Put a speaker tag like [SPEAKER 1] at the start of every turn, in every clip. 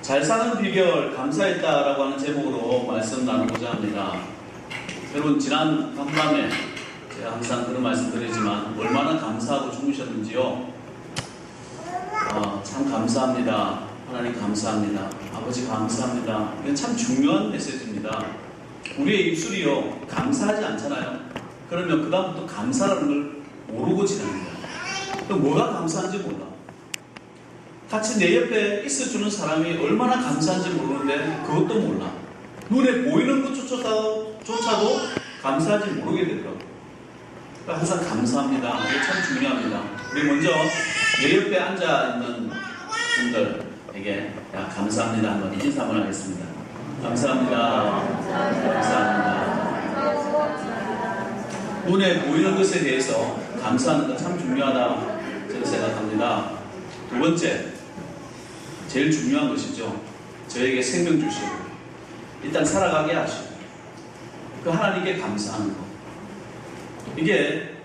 [SPEAKER 1] 잘 사는 비결 감사했다라고 하는 제목으로 말씀 나누고자 합니다. 여러분 지난 한밤에 제가 항상 그런 말씀 드리지만 얼마나 감사하고 주무셨는지요. 참 감사합니다. 하나님 감사합니다. 아버지 감사합니다. 이건 참 중요한 메시지입니다. 우리의 입술이요 감사하지 않잖아요. 그러면 그 다음부터 감사라는 걸 모르고 지냅니다. 그럼 뭐가 감사한지 몰라. 같이 내 옆에 있어주는 사람이 얼마나 감사한지 모르는데 그것도 몰라. 눈에 보이는 것조차도 감사하지 모르게 되더라고요. 그러니까 항상 감사합니다. 이게 참 중요합니다. 우리 먼저 내 옆에 앉아있는 분들에게 감사합니다 한번 인사 한번 하겠습니다. 감사합니다. 감사합니다. 눈에 보이는 것에 대해서 감사하는 건 참 중요하다 저는 생각합니다. 두 번째, 제일 중요한 것이죠. 저에게 생명 주시고 일단 살아가게 하시고 그 하나님께 감사하는 것. 이게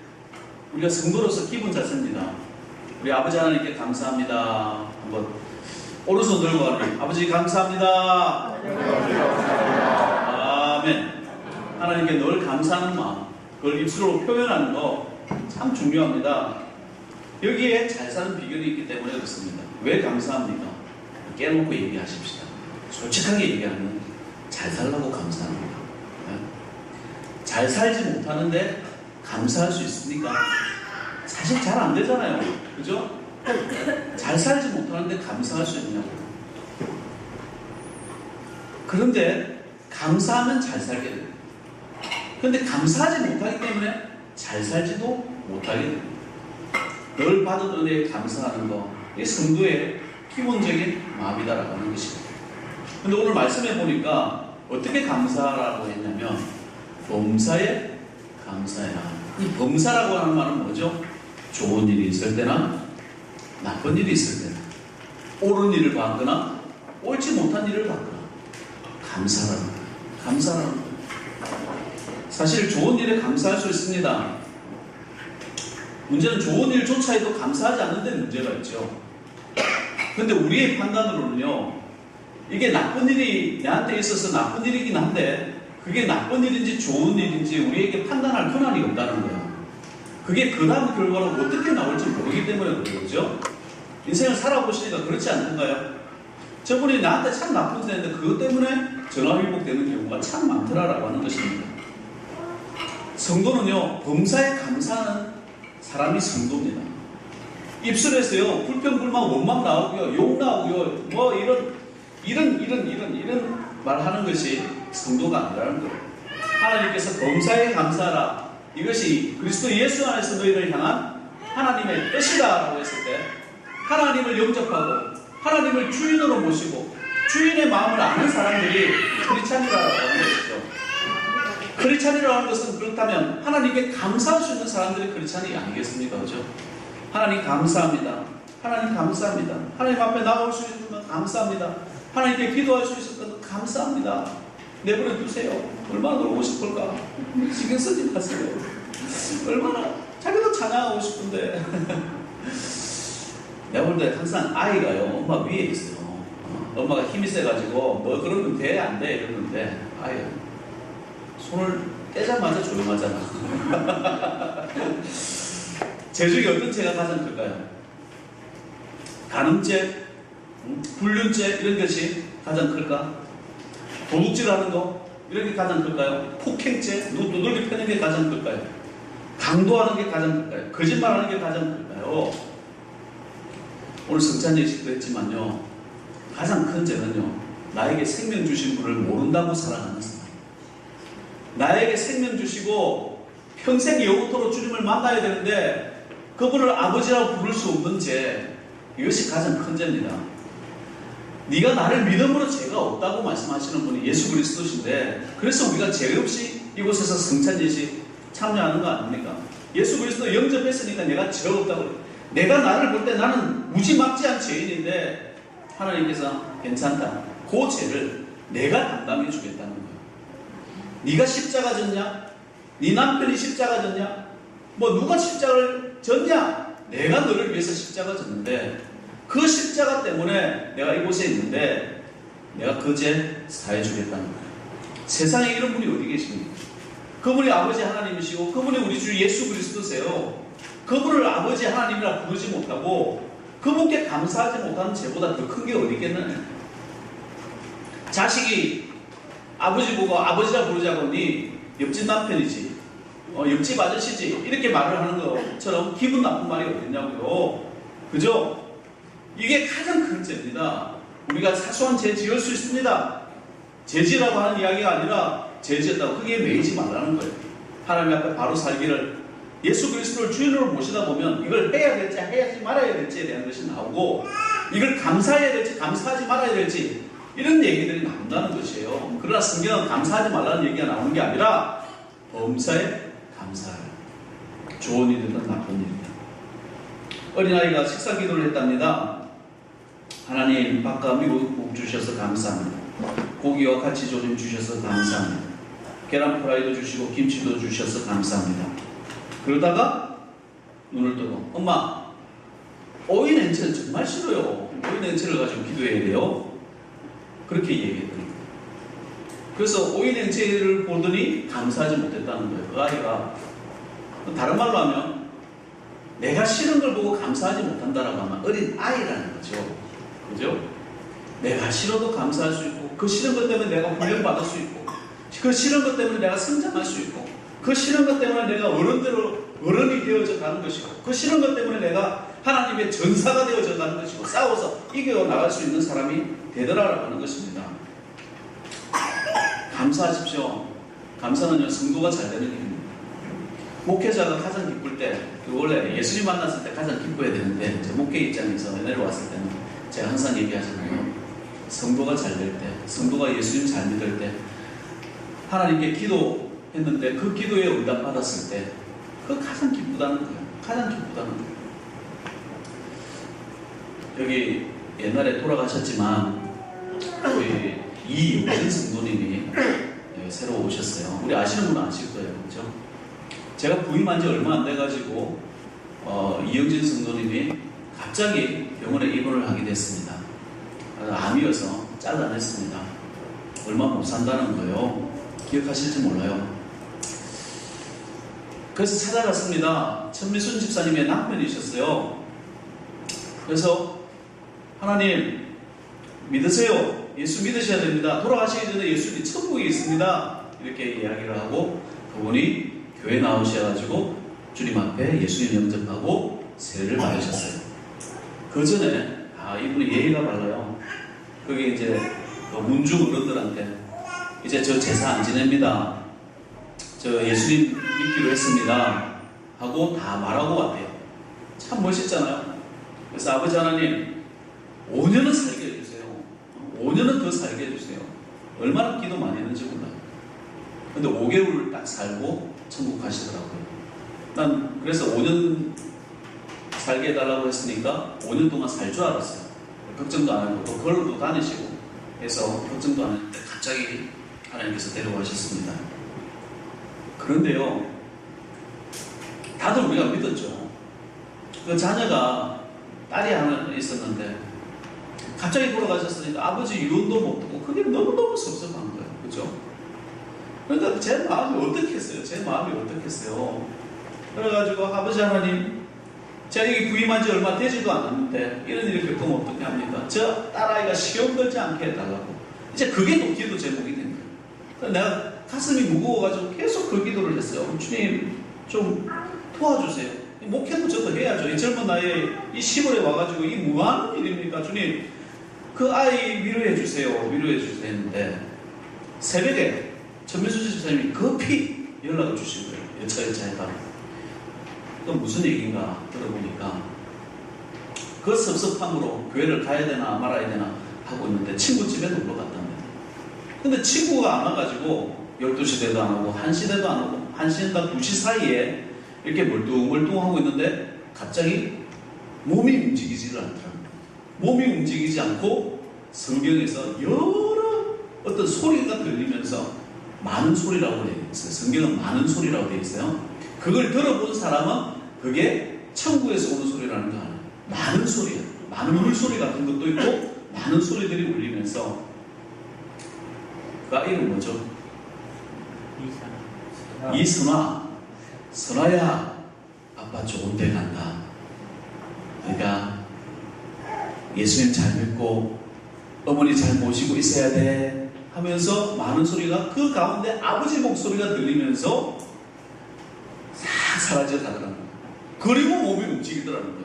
[SPEAKER 1] 우리가 성도로서 기본 자세입니다. 우리 아버지 하나님께 감사합니다. 한번 오른손 들고 하나님 아버지 감사합니다. 아멘. 하나님께 늘 감사하는 마음, 그걸 입술로 표현하는 거 참 중요합니다. 여기에 잘 사는 비결이 있기 때문에 그렇습니다. 왜 감사합니까? 깨놓고 얘기하십시다. 솔직하게 얘기하면 잘 살라고 감사합니다. 잘 살지 못하는데 감사할 수 있습니까? 사실 잘 안 되잖아요. 그죠? 잘 살지 못하는데 감사할 수 있냐고. 그런데 감사하면 잘 살게 돼요. 그런데 감사하지 못하기 때문에 잘 살지도 못하게 됩니다. 늘 받은 은혜에 감사하는 것, 이게 성도의 기본적인 마음이다라고 하는 것입니다. 그런데 오늘 말씀해 보니까 어떻게 감사라고 했냐면 범사에 감사해라. 이 범사라고 하는 말은 뭐죠? 좋은 일이 있을 때나 나쁜 일이 있을 때나 옳은 일을 받거나 옳지 못한 일을 받거나 감사라는 거예요. 감사라는 거예요. 사실 좋은 일에 감사할 수 있습니다. 문제는 좋은 일조차에도 감사하지 않는 데 문제가 있죠. 그런데 우리의 판단으로는요, 이게 나쁜 일이 내한테 있어서 나쁜 일이긴 한데 그게 나쁜 일인지 좋은 일인지 우리에게 판단할 권한이 없다는 거예요. 그게 그 다음 결과로 어떻게 나올지 모르기 때문에 그러죠. 인생을 살아보시니까 그렇지 않는가요? 저분이 나한테 참 나쁜 짓 했는데 그것 때문에 전화위복되는 경우가 참 많더라라고 하는 것입니다. 성도는요, 범사에 감사하는 사람이 성도입니다. 입술에서요, 불평불만 원망 나오고요, 욕 나오고요, 뭐 이런 말 하는 것이 성도가 아니라는 거예요. 하나님께서 범사에 감사하라. 이것이 그리스도 예수 안에서 너희를 향한 하나님의 뜻이다라고 했을 때 하나님을 영접하고 하나님을 주인으로 모시고 주인의 마음을 아는 사람들이 크리스찬이라고 하는 것이죠. 크리스찬이라고 하는 것은 그렇다면 하나님께 감사할 수 있는 사람들이 크리스찬이 아니겠습니까? 그죠? 하나님 감사합니다. 하나님 감사합니다. 하나님 앞에 나올 수 있는 건 감사합니다. 하나님께 기도할 수 있을 건 감사합니다. 내버려 두세요. 얼마나 놀고 싶을까? 신경 쓰지 마세요. 얼마나 자기도 찬양하고 싶은데 내가 볼 때 항상 아이가요 엄마 위에 있어요. 엄마가 힘이 세가지고 뭐 그러면 돼? 안 돼? 이러는데 아이가 손을 떼자마자 조용하잖아. 제 중에 어떤 죄가 가장 클까요? 간음죄, 불륜죄 이런 것이 가장 클까? 도둑질하는 거 이런 게 가장 클까요? 폭행죄, 누들기 패는 게 가장 클까요? 강도하는 게 가장 클까요? 거짓말하는 게 가장 클까요? 오늘 성찬 예식도 했지만요, 가장 큰 죄는요, 나에게 생명 주신 분을 모른다고 살아가는 사람. 나에게 생명 주시고 평생 영원토록 주님을 만나야 되는데 그분을 아버지라고 부를 수 없는 죄, 이것이 가장 큰 죄입니다. 네가 나를 믿음으로 죄가 없다고 말씀하시는 분이 예수 그리스도신데, 그래서 우리가 죄 없이 이곳에서 성찬 예식 참여하는 거 아닙니까? 예수 그리스도 영접했으니까 내가 죄 없다고. 내가 나를 볼 때 나는 무지막지한 죄인인데 하나님께서 괜찮다. 그 죄를 내가 담당해 주겠다는 거예요. 네가 십자가 졌냐? 네 남편이 십자가 졌냐? 뭐 누가 십자가를 졌냐? 내가 너를 위해서 십자가 졌는데 그 십자가 때문에 내가 이곳에 있는데 내가 그 죄 사해 주겠다는 거예요. 세상에 이런 분이 어디 계십니까? 그분이 아버지 하나님이시고 그분이 우리 주 예수 그리스도세요. 그분을 아버지 하나님이라 부르지 못하고 그분께 감사하지 못하는 죄보다 더 큰 게 어디 있겠느냐. 자식이 아버지 보고 아버지라 부르자고 하니 옆집 남편이지, 옆집 아저씨지, 이렇게 말을 하는 것처럼 기분 나쁜 말이 어딨냐고요. 그죠? 이게 가장 큰 죄입니다. 우리가 사소한 죄 지을 수 있습니다. 죄지라고 하는 이야기가 아니라 죄지었다고 크게 매이지 말라는 거예요. 하나님 앞에 바로 살기를, 예수 그리스도를 주인으로 모시다 보면 이걸 해야 될지 해야지 말아야 될지에 대한 것이 나오고, 이걸 감사해야 될지 감사하지 말아야 될지 이런 얘기들이 나온다는 것이에요. 그러나 성경은 감사하지 말라는 얘기가 나오는 게 아니라 범사에 감사하라. 좋은 일이든 나쁜 일이든. 어린아이가 식사 기도를 했답니다. 하나님, 밥과 미국 주셔서 감사합니다. 고기와 같이 조림 주셔서 감사합니다. 계란 프라이도 주시고 김치도 주셔서 감사합니다. 그러다가 눈을 뜨고, 엄마, 오이 냉채는 정말 싫어요. 오이 냉채를 가지고 기도해야 돼요. 그렇게 얘기했더니, 그래서 오이 냉채를 보더니 감사하지 못했다는 거예요. 그 아이가. 다른 말로 하면 내가 싫은 걸 보고 감사하지 못한다라고 하면 어린 아이라는 거죠. 그죠? 내가 싫어도 감사할 수 있고, 그 싫은 것 때문에 내가 훈련받을 수 있고, 그 싫은 것 때문에 내가 성장할 수 있고, 그 싫은 것 때문에 내가 어른이 되어져 가는 것이고, 그 싫은 것 때문에 내가 하나님의 전사가 되어져 가는 것이고, 싸워서 이겨 나갈 수 있는 사람이 되더라라고 하는 것입니다. 감사하십시오. 감사는요, 성도가 잘 되는 일입니다. 목회자가 가장 기쁠 때, 원래 예수님 만났을 때 가장 기뻐야 되는데, 제 목회 입장에서 내려왔을 때는 제가 항상 얘기하잖아요. 성도가 잘 될 때, 성도가 예수님 잘 믿을 때, 하나님께 기도했는데 그 기도에 응답받았을 때, 그거 가장 기쁘다는 거예요. 가장 기쁘다는 거예요. 여기 옛날에 돌아가셨지만 우리 이용진 성도님이 새로 오셨어요. 우리 아시는 분은 아실 거예요. 그렇죠? 제가 부임한 지 얼마 안 돼가지고 이영진 성도님이 갑자기 병원에 입원을 하게 됐습니다. 암이어서 잘라냈습니다. 얼마 못 산다는 거예요. 기억하실지 몰라요. 그래서 찾아갔습니다. 천미순 집사님의 남편이셨어요. 그래서 하나님 믿으세요. 예수 믿으셔야 됩니다. 돌아가시기 전에 예수님이 천국에 있습니다. 이렇게 이야기를 하고 그분이 교회 나오셔가지고 주님 앞에 예수님 영접하고 세례를 받으셨어요. 그 전에 이분이 예의가 발라요. 그게 이제 문중 어른들한테 이제 저 제사 안 지냅니다. 저 예수님 믿기로 했습니다. 하고 다 말하고 왔대요. 참 멋있잖아요. 그래서 아버지 하나님 5년은 살게 해주세요. 5년은 더 살게 해주세요. 얼마나 기도 많이 했는지 몰라요. 근데 5개월 딱 살고 천국 가시더라고요. 난 그래서 5년 살게 해달라고 했으니까 5년 동안 살 줄 알았어요. 걱정도 안 하고 또 걸어도 다니시고 해서 걱정도 안 했는데 갑자기 하나님께서 데려가셨습니다. 그런데요, 다들 우리가 믿었죠. 그 자녀가 딸이 하나 있었는데 갑자기 돌아가셨으니까 아버지 유언도 못 듣고 그게 너무너무 섭섭한 거예요. 그죠? 그러니까 제 마음이 어떻겠어요? 제 마음이 어떻겠어요? 그래가지고 아버지 하나님, 제가 여기 부임한 지 얼마 되지도 않았는데 이런 일을 겪으면 어떻게 합니까? 저 딸아이가 시험 걸지 않게 해달라고. 이제 그게 또 기도 제목이 된 거예요. 그래서 내가 가슴이 무거워가지고 계속 그 기도를 했어요. 주님 좀 도와주세요. 목회도 저도 해야죠. 이 젊은 나이에 이 시골에 와가지고 이 무한 일입니까? 주님 그 아이 위로해 주세요. 위로해 주세요 했는데 새벽에 천민수 집사님이 급히 연락을 주신 거예요. 여차 해가지고. 또 무슨 얘기인가 들어보니까 그 섭섭함으로 교회를 가야 되나 말아야 되나 하고 있는데 친구 집에 놀러 갔답니다. 근데 친구가 안 와가지고 12시대도 안 오고 1시대도 안 오고 1시인가 2시 사이에 이렇게 멀뚱멀뚱하고 있는데 갑자기 몸이 움직이지를 않더라고요. 몸이 움직이지 않고 성경에서 여러 어떤 소리가 들리면서 많은 소리라고 되어 있어요. 성경은 많은 소리라고 되어 있어요. 그걸 들어본 사람은 그게 천국에서 오는 소리라는 거 아니에요. 많은 소리예요. 많은 물소리 같은 것도 있고 많은 소리들이 울리면서 이름 뭐죠? 이선아. 선아야, 아빠 좋은 데 간다. 그러니까 예수님 잘 믿고 어머니 잘 모시고 있어야 돼 하면서 많은 소리가 그 가운데 아버지 목소리가 들리면서 싹 사라져 가더라는 거예요. 그리고 몸이 움직이더라는 거예요.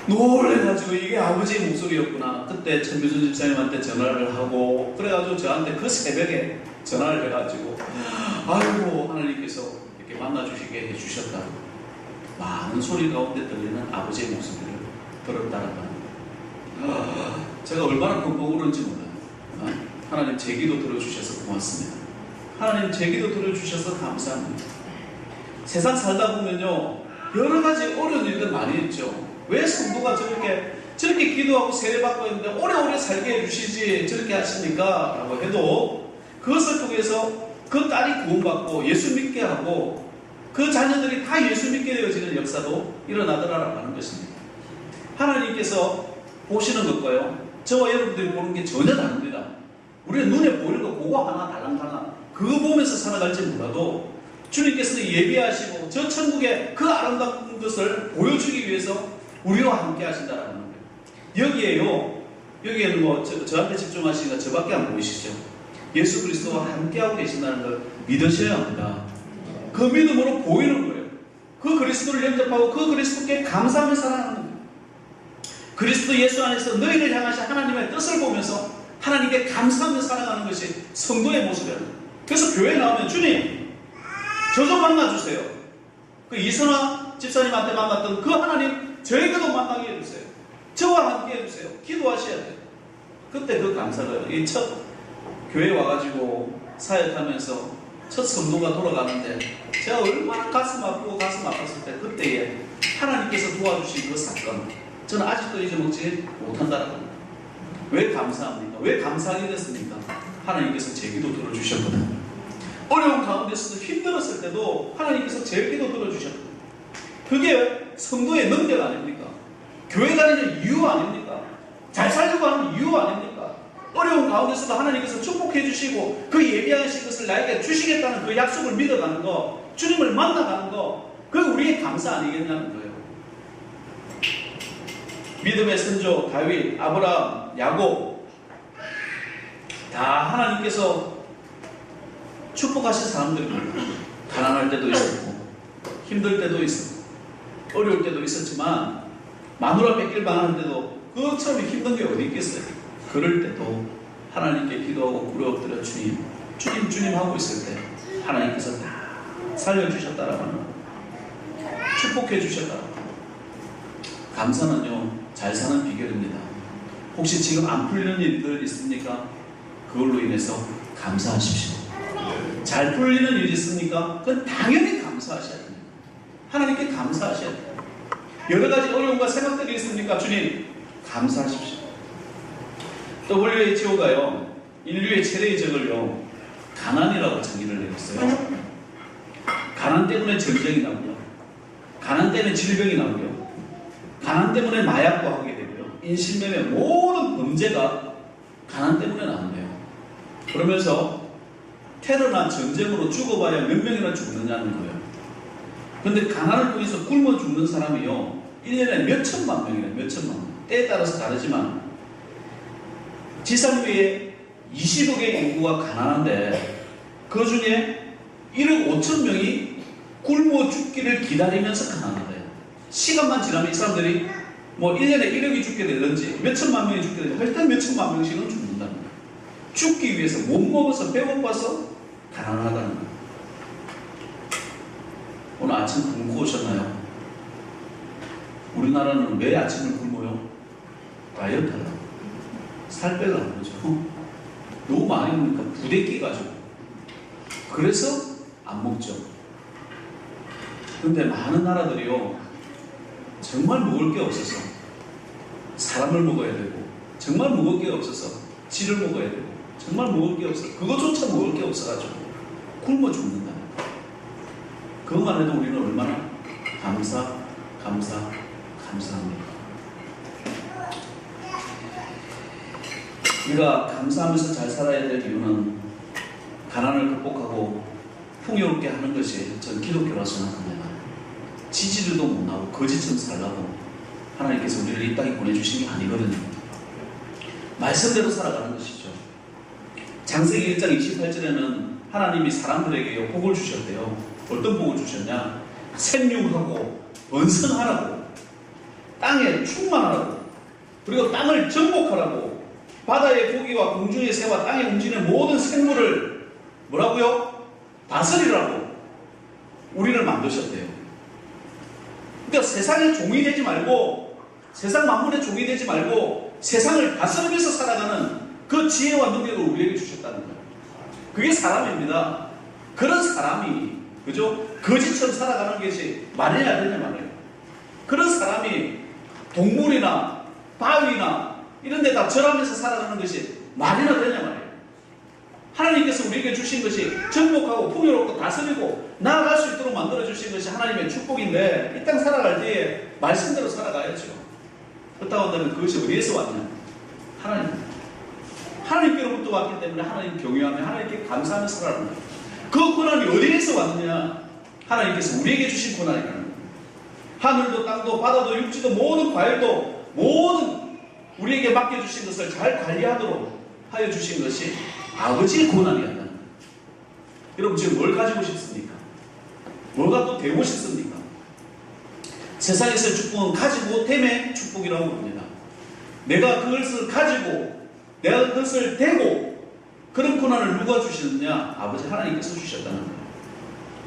[SPEAKER 1] 놀래가지고 이게 아버지의 목소리였구나. 그때 천미순 집사님한테 전화를 하고 그래가지고 저한테 그 새벽에 전화를 해가지고 아이고 하나님께서 이렇게 만나주시게 해주셨다. 많은 소리 가운데 들리는 아버지의 목소리를 들었다는 거예요. 제가 얼마나 끔찍 울었는지 몰라요. 하나님 제 기도 들어주셔서 고맙습니다. 하나님 제 기도 들어주셔서 감사합니다. 세상 살다 보면요 여러 가지 어려운 일들 많이 있죠. 왜 성도가 저렇게 기도하고 세례받고 있는데 오래오래 살게 해주시지 저렇게 하십니까? 라고 해도 그것을 통해서 그 딸이 구원받고 예수 믿게 하고 그 자녀들이 다 예수 믿게 되어지는 역사도 일어나더라라고 하는 것입니다. 하나님께서 보시는 것과요 저와 여러분들이 보는 게 전혀 다릅니다. 우리의 눈에 보이는 거 그거 하나 달랑달랑 그거 보면서 살아갈지 몰라도 주님께서는 예비하시고 저 천국의 그 아름다운 것을 보여주기 위해서 우리와 함께 하신다라는 거예요. 여기에는 뭐 저한테 집중하시니까 저밖에 안 보이시죠? 예수 그리스도와 함께하고 계신다는 걸 믿으셔야 합니다. 그 믿음으로 보이는 거예요. 그 그리스도를 영접하고 그 그리스도께 감사하며 살아가는 거예요. 그리스도 예수 안에서 너희를 향하신 하나님의 뜻을 보면서 하나님께 감사하며 살아가는 것이 성도의 모습이에요. 그래서 교회에 나오면 주님 저 좀 만나주세요. 그 이선아 집사님한테 만났던 그 하나님 저에게도 만나게 해주세요. 저와 함께 해주세요. 기도하셔야 돼요. 그때 그 감사가 이 첫 교회에 와가지고 사역하면서 첫 성도가 돌아가는데 제가 얼마나 가슴 아팠을 때 그때에 하나님께서 도와주신 그 사건 저는 아직도 잊어먹지 못한다는 겁니다. 왜 감사합니까? 왜 감사하게 됐습니까? 하나님께서 제 기도 들어주셨거든요. 어려운 가운데서도 힘들었을 때도 하나님께서 제 기도 들어주셨거든요. 그게 성도의 능력 아닙니까? 교회 다니는 이유 아닙니까? 잘 살려고 하는 이유 아닙니까? 어려운 가운데서도 하나님께서 축복해 주시고 그 예비하신 것을 나에게 주시겠다는 그 약속을 믿어가는 거, 주님을 만나가는 거, 그게 우리의 감사 아니겠냐는 거예요. 믿음의 선조 다윗, 아브라함, 야곱 다 하나님께서 축복하신 사람들입니다. 가난할 때도 있었고 힘들 때도 있었고 어려울 때도 있었지만 마누라 뺏길 만할 때도 그처럼 힘든 게 어디 있겠어요. 그럴 때도 하나님께 기도하고 굴어 엎드려 주님 하고 있을 때 하나님께서 다 살려주셨다라고 하는 축복해 주셨다라고. 감사는요 잘 사는 비결입니다. 혹시 지금 안 풀리는 일들 있습니까? 그걸로 인해서 감사하십시오. 잘 풀리는 일이 있습니까? 그건 당연히 감사하셔야 됩니다. 하나님께 감사하셔야 돼요. 여러 가지 어려움과 생각들이 있습니까? 주님 감사하십시오. WHO가요 인류의 최대의 적을요 가난이라고 정의를 내렸어요. 가난 때문에 전쟁이 나고요, 가난 때문에 질병이 나고요, 가난 때문에 마약도 하게 되고요, 인신매매 모든 범죄가 가난 때문에 나온대요. 그러면서 테러나 전쟁으로 죽어봐야 몇 명이나 죽느냐는 거예요. 근데 가난을 통해서 굶어 죽는 사람이요 1년에 몇 천만 명이래요. 몇 천만 명. 때에 따라서 다르지만 지상계에 20억의 인구가 가난한데 그 중에 1억 5천 명이 굶어 죽기를 기다리면서 가난하대요. 시간만 지나면 이 사람들이 뭐 1년에 1억이 죽게 되든지 몇 천만 명이 죽게 되든지 일단 몇 천만 명씩은 죽는다는 거예요. 죽기 위해서 못 먹어서 배고파서 가난하다는 거예요. 오늘 아침 굶고 오셨나요? 우리나라는 왜 아침을 굶어요? 다이어트 하려고. 살 빼려고 그러죠. 너무 많이 먹으니까 부대끼 가지고. 그래서 안 먹죠. 근데 많은 나라들이요 정말 먹을 게 없어서 사람을 먹어야 되고, 정말 먹을 게 없어서 쥐를 먹어야 되고, 정말 먹을 게 없어 그것조차 먹을 게 없어가지고 굶어 죽는다. 그것만 해도 우리는 얼마나 감사합니다. 우리가 감사하면서 잘 살아야 될 이유는 가난을 극복하고 풍요롭게 하는 것이 저는 기독교라고 생각합니다. 지지리도 못 나고 거지처럼 살라고 하나님께서 우리를 이 땅에 보내주신 게 아니거든요. 말씀대로 살아가는 것이죠. 창세기 1장 28절에는 하나님이 사람들에게 복을 주셨대요. 어떤 복을 주셨냐? 생육하고 번성하라고, 땅에 충만하라고, 그리고 땅을 정복하라고, 바다의 고기와 공중의 새와 땅에 움직이는 모든 생물을 뭐라고요? 다스리라고 우리를 만드셨대요. 그러니까 세상의 종이 되지 말고, 세상 만물의 종이 되지 말고 세상을 다스리면서 살아가는 그 지혜와 능력을 우리에게 주셨다는 거예요. 그게 사람입니다. 그런 사람이, 그죠? 거지처럼 살아가는 것이 말이냐 되냐 말이에요. 그런 사람이 동물이나 바위나 이런 데다 절하면서 살아가는 것이 말이나 되냐 말이에요. 하나님께서 우리에게 주신 것이 정복하고 풍요롭고 다스리고 나아갈 수 있도록 만들어주신 것이 하나님의 축복인데, 이 땅 살아갈 때에 말씀대로 살아가야죠. 그렇다고 한다면 그것이 어디에서 왔냐? 하나님께로부터 왔기 때문에 하나님 경외하며 하나님께 감사하며 살아가는 거예요. 그 권한이 어디에서 왔느냐? 하나님께서 우리에게 주신 권한이라는 거예요. 하늘도 땅도 바다도 육지도 모든 과일도 모든 우리에게 맡겨주신 것을 잘 관리하도록 하여 주신 것이 아버지의 권한이었다는 거예요. 여러분 지금 뭘 가지고 싶습니까? 뭐가 또 되고 싶습니까? 세상에서의 축복은 가지고 됨의 축복이라고 부릅니다. 내가 그것을 가지고 내가 그것을 대고 그런 권한을 누가 주시느냐? 아버지 하나님께서 주셨다는 거예요.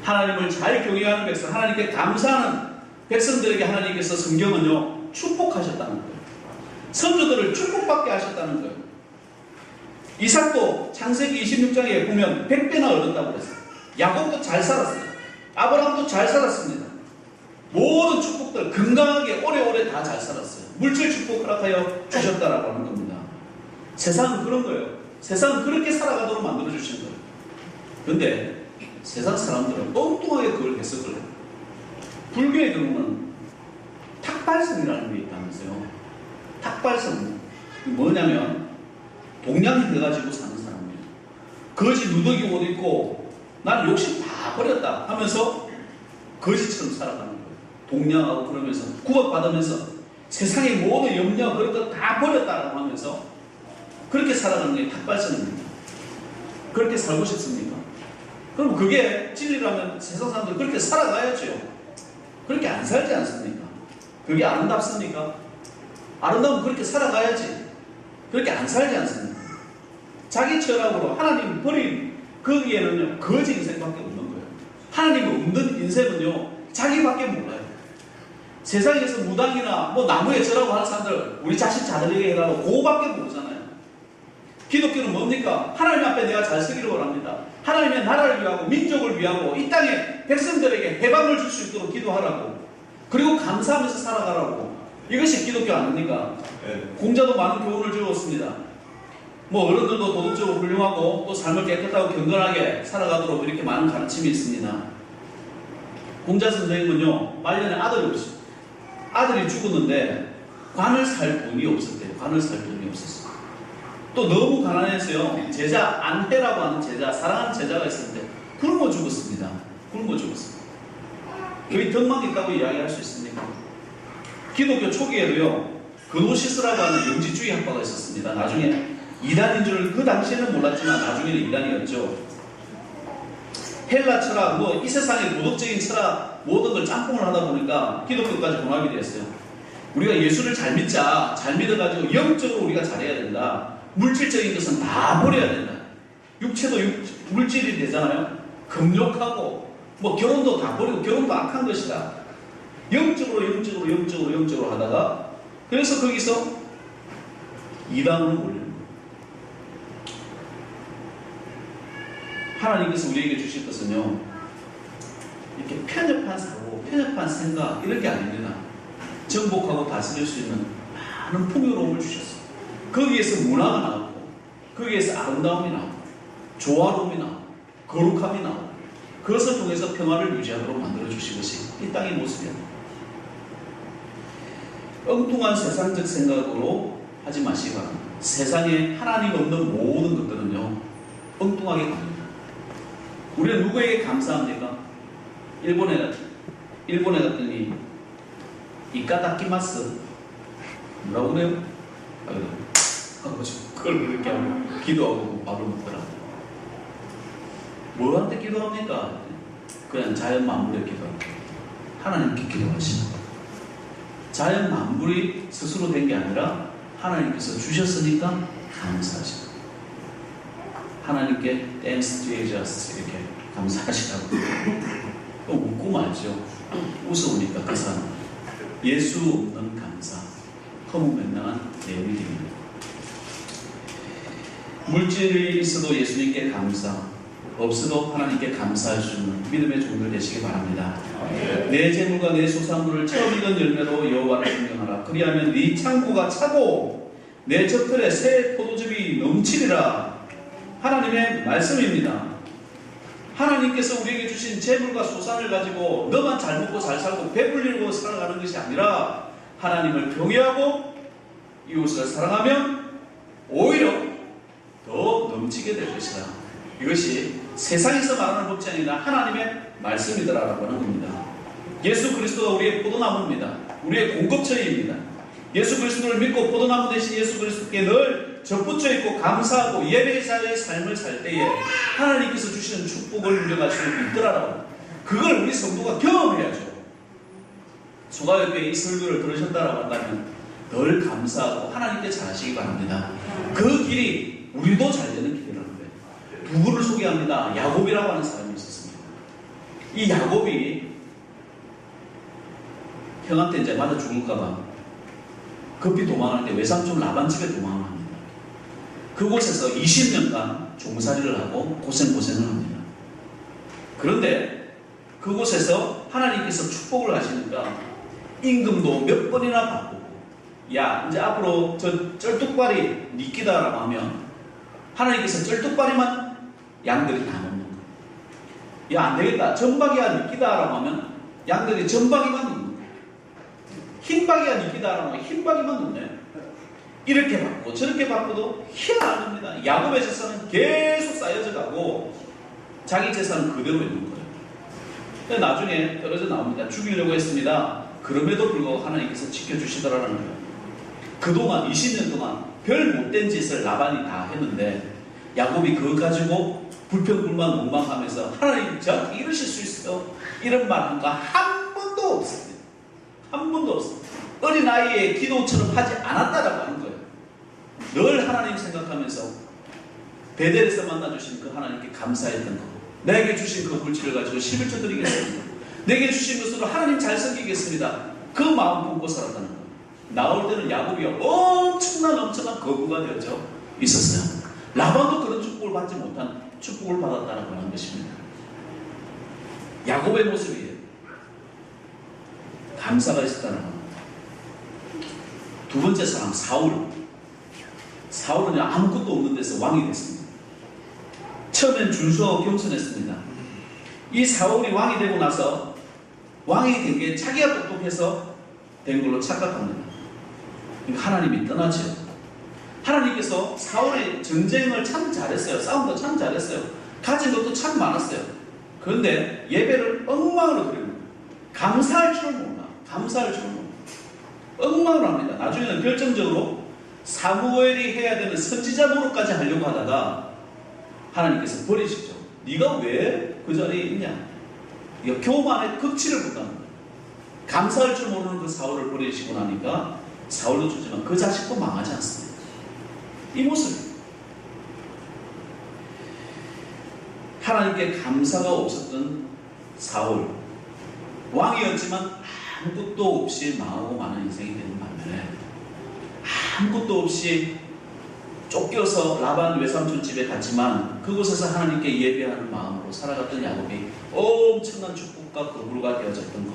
[SPEAKER 1] 하나님을 잘 경외하는 백성, 하나님께 감사하는 백성들에게 하나님께서 성경은요 축복하셨다는 거예요. 선조들을 축복받게 하셨다는 거예요. 이삭도 창세기 26장에 보면 100배나 얻었다고 그랬어요. 야곱도 잘 살았어요. 아브라함도 잘 살았습니다. 모든 축복들 건강하게 오래오래 다 잘 살았어요. 물질 축복 허락하여 주셨다라고 하는 겁니다. 세상은 그런 거예요. 세상은 그렇게 살아가도록 만들어주신 거예요. 그런데 세상 사람들은 엉뚱하게 그걸 해석을 해요. 불교의 경우는 탁발성이라는 게 있다면서요. 탁발성 뭐냐면 동양이 돼가지고 사는 사람이에요. 거지 누더기 옷 입고 난 욕심 다 버렸다 하면서 거지처럼 살아가는 거예요. 동양하고 그러면서 구박받으면서 세상의 모든 염려 그런 거 다 버렸다라고 하면서 그렇게 살아가는 게 탁발성입니다. 그렇게 살고 싶습니까? 그럼 그게 진리라면 세상 사람들 그렇게 살아가야죠. 그렇게 안 살지 않습니까? 그게 아름답습니까? 아름다우면 그렇게 살아가야지. 그렇게 안 살지 않습니까? 자기 철학으로 하나님 버린 거기에는요 거지 인생밖에 없는 거예요. 하나님 없는 인생은요 자기밖에 몰라요. 세상에서 무당이나 뭐 나무에 절하고 하는 사람들 우리 자신 잘되게 해라고 그거밖에 모르잖아요. 기독교는 뭡니까? 하나님 앞에 내가 잘 서기를 원합니다. 하나님의 나라를 위하고 민족을 위하고 이 땅에 백성들에게 해방을 줄 수 있도록 기도하라고, 그리고 감사하면서 살아가라고. 이것이 기독교 아닙니까? 네. 공자도 많은 교훈을 주었습니다. 뭐 어른들도 도덕적으로 훌륭하고 또 삶을 깨끗하고 경건하게 살아가도록 이렇게 많은 가르침이 있습니다. 공자 선생님은요 말년에 아들이 죽었는데 관을 살 돈이 없었대요. 관을 살 돈이 없었어요. 또 너무 가난해서요 제자 안해라고 하는 제자, 사랑하는 제자가 있었는데 굶어 죽었습니다. 굶어 죽었습니다. 거의 덕망 있다고 이야기할 수 있습니까? 기독교 초기에도요 그노시스라고 하는 영지주의 학파가 있었습니다. 나중에 이단인 줄 그 당시에는 몰랐지만 나중에는 이단이었죠. 헬라 철학, 뭐 이 세상의 도덕적인 철학 모든 걸 짬뽕을 하다 보니까 기독교까지 봉합이 되었어요. 우리가 예수를 잘 믿자, 잘 믿어가지고 영적으로 우리가 잘해야 된다. 물질적인 것은 다 버려야 된다. 육체도 물질이 되잖아요. 금욕하고 뭐 결혼도 다 버리고 결혼도 악한 것이다. 영적으로 하다가 그래서 거기서 이단으로 몰려요. 하나님께서 우리에게 주실 것은요 이렇게 편협한 사고, 편협한 생각 이런 게 아닙니다. 정복하고 다스릴 수 있는 많은 풍요로움을 주셨어요. 거기에서 문화가 나오고 거기에서 아름다움이 나오고 조화로움이 나오고 거룩함이 나오고 그것을 통해서 평화를 유지하도록 만들어주신 것이 이 땅의 모습입니다. 엉뚱한 세상적 생각으로 하지 마시기 바랍니다. 세상에 하나님 없는 모든 것들은요, 엉뚱하게 갑니다. 우리는 누구에게 감사합니까? 일본에 갔더니 이까다키마스 뭐라고 그래요? 그걸 그렇게 하고 기도하고 밥을 먹더라. 뭐한테 기도합니까? 그냥 자연 만물에 기도합니다. 하나님께 기도하시는 거예요. 자연 만물이 스스로 된 게 아니라 하나님께서 주셨으니까 감사하시는 거예요. 하나님께 thanks to Jesus 이렇게 감사하시라고. 또 웃고 말죠. 웃어오니까 그 사람 예수 없는 감사, 허무맹랑한 내용이 됩니다. 물질이 있어도 예수님께 감사, 없어도 하나님께 감사할 수 있는 믿음의 종들 되시기 바랍니다. 내 재물과 내 소산물을 처음 익은 열매로 여호와를 존경하라. 그리하면 네 창고가 차고 내 젖털에 새 포도즙이 넘치리라. 하나님의 말씀입니다. 하나님께서 우리에게 주신 재물과 소산을 가지고 너만 잘 먹고 잘 살고 배불리고 살아가는 것이 아니라 하나님을 경외하고 이웃을 사랑하면 오히려 더 넘치게 될 것이다. 이것이 세상에서 말하는 법이 아니라 하나님의 말씀이더라라고 하는 겁니다. 예수 그리스도가 우리의 포도나무입니다. 우리의 공급처입니다. 예수 그리스도를 믿고 포도나무 대신 예수 그리스도께 늘 접붙여 있고 감사하고 예배자의 삶을 살 때에 하나님께서 주시는 축복을 누려갈 수 있더라라고. 그걸 우리 성도가 경험해야죠. 소가협회 이 설교를 들으셨다라고 한다면 늘 감사하고 하나님께 잘하시기 바랍니다. 그 길이 우리도 잘 되는 길이라는 거예요. 누구를 소개합니다. 야곱이라고 하는 사람이 있었습니다. 이 야곱이 형한테 이제 맞아 죽을까봐 급히 도망할 때 외삼촌 라반 집에 도망을 합니다. 그곳에서 20년간 종살이를 하고 고생을 합니다. 그런데 그곳에서 하나님께서 축복을 하시니까 임금도 몇 번이나 바꾸고, 야 이제 앞으로 저 쩔뚝발이 네 끼다라고 하면 하나님께서 쩔뚝발이만 양들이 다 먹는 거예요. 야 안되겠다, 전박이야 네 끼다라고 하면 양들이 전박이만 먹는 거예요. 흰박이야 네 끼다라고 하면 흰박이만 먹네. 이렇게 받고 저렇게 받고도 희한합니다. 야곱의 재산은 계속 쌓여져 가고 자기 재산은 그대로 있는 거예요. 근데 나중에 떨어져 나옵니다. 죽이려고 했습니다. 그럼에도 불구하고 하나님께서 지켜주시더라는 거예요. 그동안 20년 동안 별 못된 짓을 라반이 다 했는데 야곱이 그거 가지고 불평불만 원망하면서 하나님 저한테 이러실 수 있어? 이런 말 한 거 한 번도 없습니다. 한 번도 없습니다. 어린아이의 기도처럼 하지 않았다라고 하는 거예요. 늘 하나님 생각하면서 베델에서 만나주신 그 하나님께 감사했던 거, 내게 주신 그 물질을 가지고 11조 드리겠습니다. 내게 주신 것으로 하나님 잘 섬기겠습니다. 그 마음 품고 살았다는 거예요. 나올 때는 야곱이 엄청난 거부가 되어져 있었어요. 라반도 그런 축복을 받지 못한 축복을 받았다라고 하는 것입니다. 야곱의 모습이에요. 감사가 있었다는 겁니다. 두 번째 사람 사울은 아무것도 없는 데서 왕이 됐습니다. 처음엔 준수하고 겸손했습니다. 이 사울이 왕이 되고 나서 왕이 된 게 자기가 똑똑해서 된 걸로 착각합니다. 하나님이 떠나죠. 하나님께서 사울의 전쟁을 참 잘했어요. 싸움도 참 잘했어요. 가진 것도 참 많았어요. 그런데 예배를 엉망으로 드립니다. 감사할 줄 몰라. 엉망으로 합니다. 나중에는 결정적으로 사무엘이 해야 되는 선지자 노릇까지 하려고 하다가 하나님께서 버리시죠. 네가 왜 그 자리에 있냐? 교만의 극치를 못하는 거예요. 감사할 줄 모르는 그 사울을 버리시고 나니까 사울도 주지만 그 자식도 망하지 않습니다. 이 모습. 하나님께 감사가 없었던 사울, 왕이었지만 아무것도 없이 망하고 마는 인생이 되는 반면에 아무것도 없이 쫓겨서 라반 외삼촌 집에 갔지만 그곳에서 하나님께 예배하는 마음으로 살아갔던 야곱이 엄청난 축복과 거부가 되어졌던 것,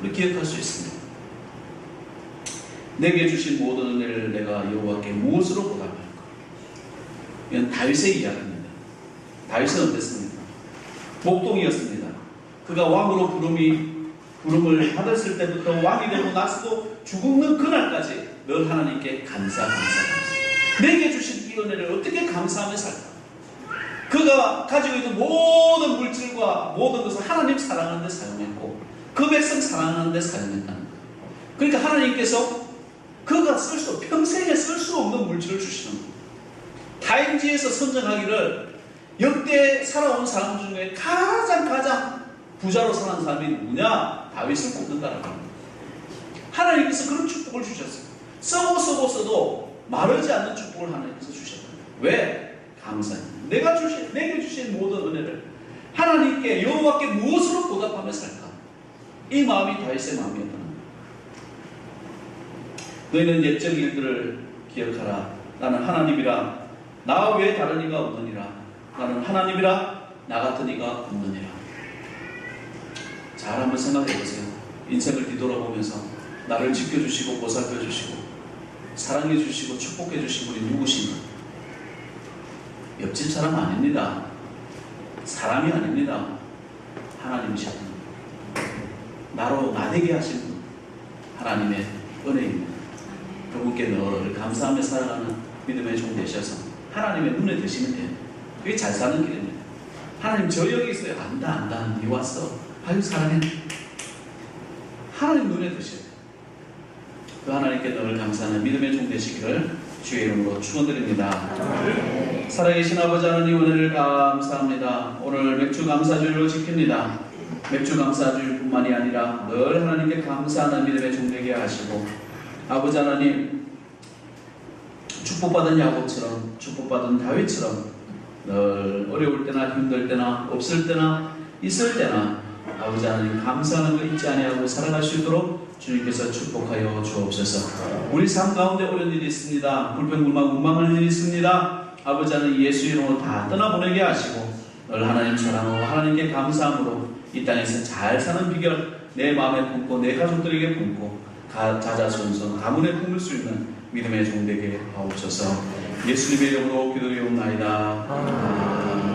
[SPEAKER 1] 우리 기억할 수 있습니다. 내게 주신 모든 은혜를 내가 여호와께 무엇으로 보답할까? 이건 다윗의 이야기입니다. 다윗은 어땠습니까? 목동이었습니다. 그가 왕으로 부름을 받았을 때부터 왕이 되고 나서도 죽는 그날까지 늘 하나님께 감사. 내게 주신 이 은혜를 어떻게 감사하며 살까? 그가 가지고 있는 모든 물질과 모든 것을 하나님 사랑하는 데 사용했고 그 백성 사랑하는 데 사용했다는 거예요. 그러니까 하나님께서 그가 평생에 쓸 수 없는 물질을 주시는 거예요. 타임지에서 선정하기를 역대 살아온 사람 중에 가장 부자로 사는 사람이 누구냐? 다윗을 꼽는다라고 합니다. 하나님께서 그런 축복을 주셨어요. 써도 마르지 않는 축복을 하나님께서 주셨다. 왜? 감사합니다. 내게 주신 모든 은혜를 하나님께 여호와께 무엇으로 보답하며 살까? 이 마음이 다윗의 마음이었다. 너희는 옛적 일들을 기억하라. 나는 하나님이라. 나 외에 다른 이가 없느니라. 나는 하나님이라. 나 같은 이가 없느니라. 잘 한번 생각해 보세요. 인생을 뒤돌아보면서 나를 지켜주시고 보살펴주시고 사랑해주시고 축복해주신 분이 누구신가? 옆집 사람 아닙니다. 사람이 아닙니다. 하나님이십니다. 나로 나되게 하신 분, 하나님의 은혜입니다. 그분께 늘 감사하며 살아가는 믿음의 종 되셔서 하나님의 눈에 드시면 돼요. 그게 잘 사는 길입니다. 하나님 저 여기 있어요. 안다 니 왔어. 아유 사랑해. 하나님 눈에 드셔요. 그 하나님께 늘 감사하는 믿음의 종 되시기를 주의 이름으로 축원드립니다. 살아계신 아버지 하나님 은혜를 감사합니다. 오늘 맥주 감사주일로 지킵니다. 맥주 감사주일 뿐만이 아니라 늘 하나님께 감사하는 믿음의 종 되게 하시고 아버지 하나님 축복받은 야곱처럼 축복받은 다윗처럼 늘 어려울 때나 힘들 때나 없을 때나 있을 때나 아버지 하나님 감사하는 거 잊지 아니하고 살아갈 수 있도록 주님께서 축복하여 주옵소서. 우리 삶 가운데 어려운 일이 있습니다. 불평불만 원망하는 일이 있습니다. 아버지 하나님 예수 이름으로 다 떠나보내게 하시고 늘 하나님 사랑하고 하나님께 감사함으로 이 땅에서 잘 사는 비결 내 마음에 품고 내 가족들에게 품고 자자손손 가문에 품을 수 있는 믿음의 종 되게 하옵소서. 예수님의 이름으로 기도드리옵나이다.